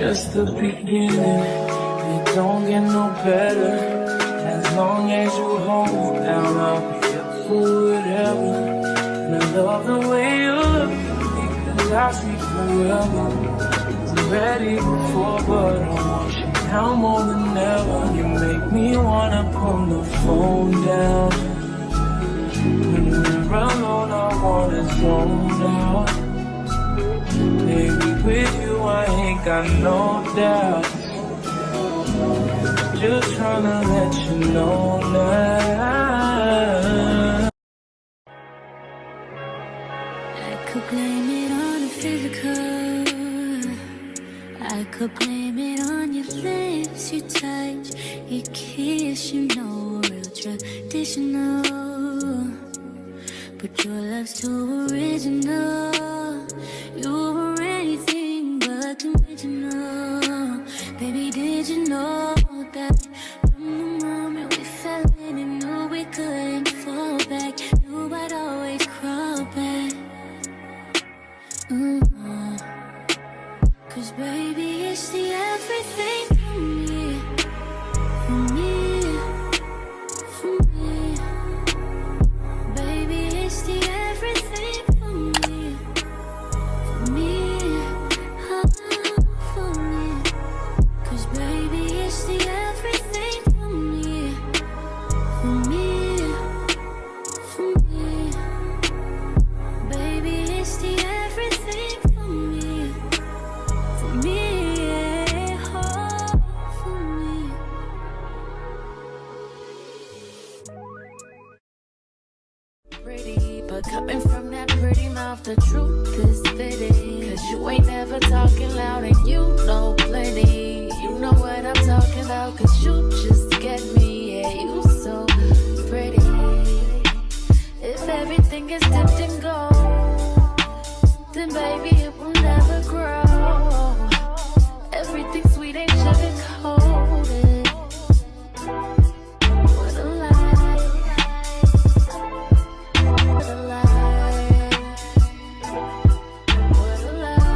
just the beginning. It don't get no better. As long as you hold down, I'll be up for whatever. And I love the way you look at me, 'cause I see forever. I'm ready before, but I want you now more than ever. You make me wanna put the phone down. When we're alone, I wanna zone out. Baby, with you I ain't got no doubt. Just tryna let you know now. I could blame it on the physical. I could blame it on your lips, your touch, your kiss, you know, real traditional. But your love's too original. You were anything but conventional. Baby, did you know that from the moment we fell in and knew we couldn't fall back, knew I'd always crawl back. 'Cause baby, it's the everything for me, for me, for me. Baby, it's the everything for me, for me, for me. 'Cause baby, it's the everything for me, for me, for me. Baby, it's the everything for me, for me, oh, for me. Pretty, but coming from that pretty mouth, the truth is fitting. 'Cause you ain't never talking loud and you know plenty. You know what I'm talking about, 'cause you just get me, yeah, you so pretty. If everything is dipped in gold, then baby it will never grow. Everything sweet ain't sugar-coated. What a lie. What a lie. What a lie.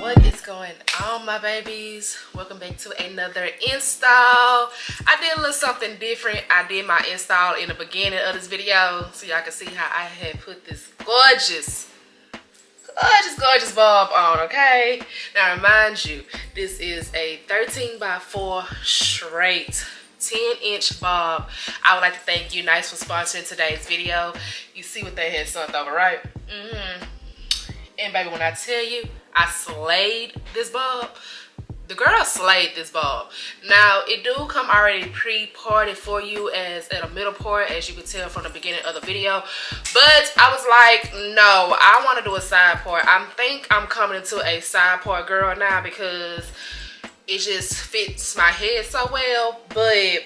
What is going on, my babies? Welcome back to another install. I did a little something different. I did my install in the beginning of this video so y'all can see how I had put this gorgeous bulb on, okay? Now remind you, this is a 13x4 straight 10-inch bulb. I would like to thank Unice for sponsoring today's video. You see what they had sent over, right? And baby, when I tell you I slayed this bulb, the girl slayed this bulb. Now it do come already pre-parted for you as at a middle part, as you can tell from the beginning of the video. But I was like, no, I want to do a side part. I think I'm coming into a side part girl now because it just fits my head so well. But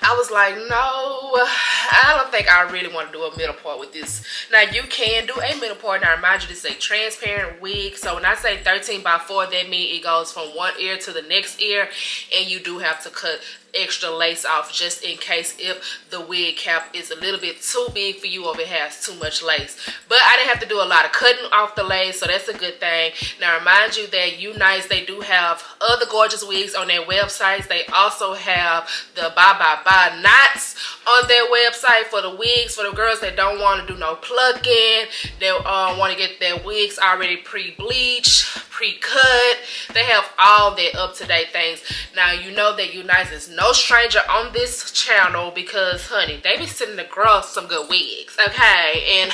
I was like, no, I don't think I really want to do a middle part with this. Now, you can do a middle part. Now, remind you, this is a transparent wig. So, when I say 13x4, that means it goes from one ear to the next ear. And you do have to cut extra lace off just in case if the wig cap is a little bit too big for you or if it has too much lace. But I didn't have to do a lot of cutting off the lace, so that's a good thing. Now remind you that Unice, they do have other gorgeous wigs on their websites. They also have the bye knots on their website for the wigs, for the girls that don't want to do no plucking. They want to get their wigs already pre-bleached, pre-cut. They have all their up-to-date things. Now, you know that Unice is no stranger on this channel because, honey, they be sending the girls some good wigs, okay? And,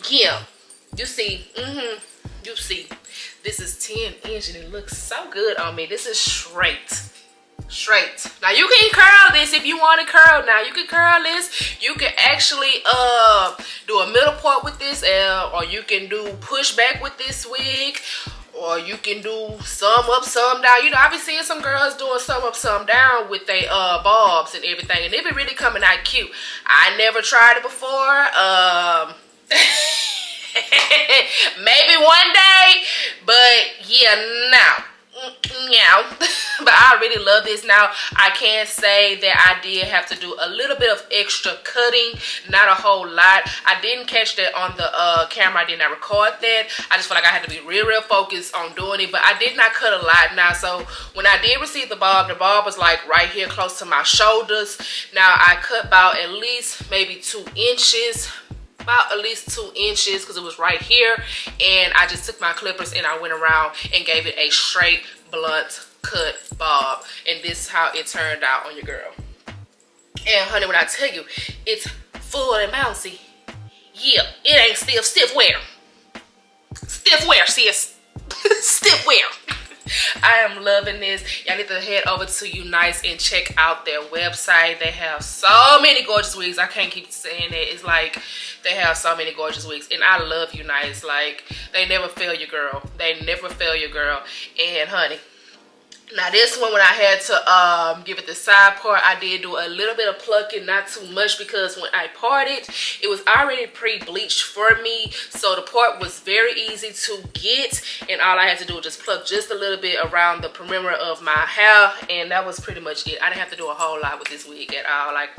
yeah, you see, you see, this is 10-inch and it looks so good on me. This is straight. Now you can curl this if you want to curl. Now you can curl this. You can actually do a middle part with this, or you can do pushback with this wig, or you can do some up, some down. You know, I've been seeing some girls doing some up, some down with their bobs and everything, and they be really coming out cute. I never tried it before. Maybe one day, but yeah, now. But I really love this. Now I can say that I did have to do a little bit of extra cutting, not a whole lot. I didn't catch that on the camera. I did not record that. I just feel like I had to be real focused on doing it, but I did not cut a lot. Now, so when I did receive the bob was like right here close to my shoulders. Now I cut about at least maybe 2 inches, about at least 2 inches, because it was right here, and I just took my clippers and I went around and gave it a straight blunt cut bob, and this is how it turned out on your girl. And honey, when I tell you it's full and bouncy, yeah, it ain't stiff wear, sis. Stiff wear. I am loving this. Y'all need to head over to Unice and check out their website. They have so many gorgeous wigs. I can't keep saying it. It's like they have so many gorgeous wigs, and I love Unice. Like, they never fail your girl. They never fail your girl. And honey, now this one, when I had to give it the side part, I did do a little bit of plucking, not too much, because when I parted, it was already pre-bleached for me, so the part was very easy to get, and all I had to do was just pluck just a little bit around the perimeter of my hair, and that was pretty much it. I didn't have to do a whole lot with this wig at all. Like,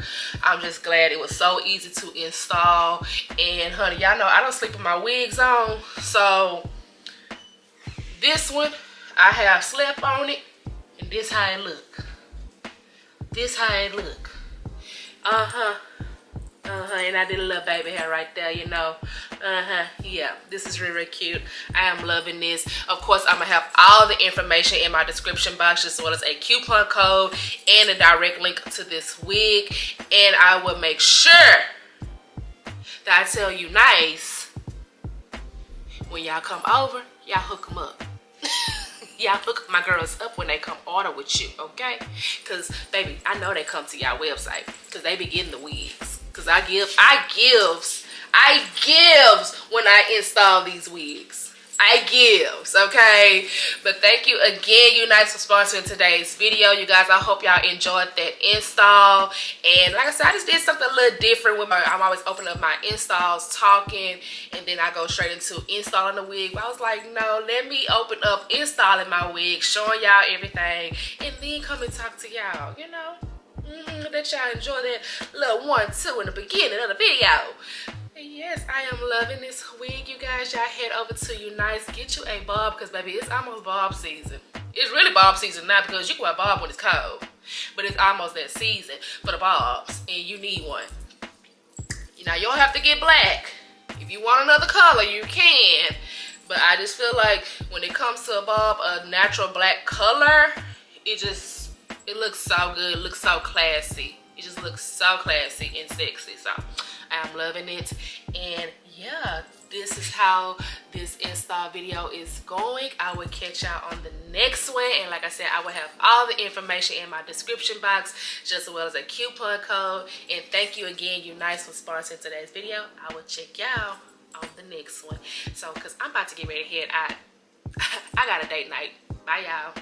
I'm just glad it was so easy to install. And honey, y'all know I don't sleep with my wigs on, so this one, I have slept on it. This how it look. This how it look. And I did a little baby hair right there, you know. Yeah, this is really cute. I am loving this. Of course, I'm gonna have all the information in my description box, as well as a coupon code and a direct link to this wig. And I will make sure that I tell you nice, when y'all come over, y'all hook them up. Y'all hook my girls up when they come order with you, okay? Because, baby, I know they come to y'all website because they be getting the wigs. Because I gives when I install these wigs. I gives, okay? But thank you again, Unice, for sponsoring today's video. You guys, I hope y'all enjoyed that install. And like I said, I just did something a little different with my, I'm always opening up my installs, talking, and then I go straight into installing the wig. But I was like, no, let me open up installing my wig, showing y'all everything, and then come and talk to y'all, you know? That y'all enjoy that little 1-2 in the beginning of the video. Yes, I am loving this wig, you guys. Y'all head over to Unice, get you a bob, because baby, it's almost bob season. It's really bob season now, because you can wear bob when it's cold, but it's almost that season for the bobs, and you need one. Now, you don't have to get black. If you want another color, you can, but I just feel like when it comes to a bob, a natural black color, it looks so good. It looks so classy. It just looks so classy and sexy. So I'm loving it. And yeah, this is how this install video is going. I will catch y'all on the next one. And like I said, I will have all the information in my description box, just as well as a coupon code. And thank you again, Unice, for sponsoring today's video. I will check y'all on the next one. So, because I'm about to get ready to head out. I got a date night. Bye, y'all.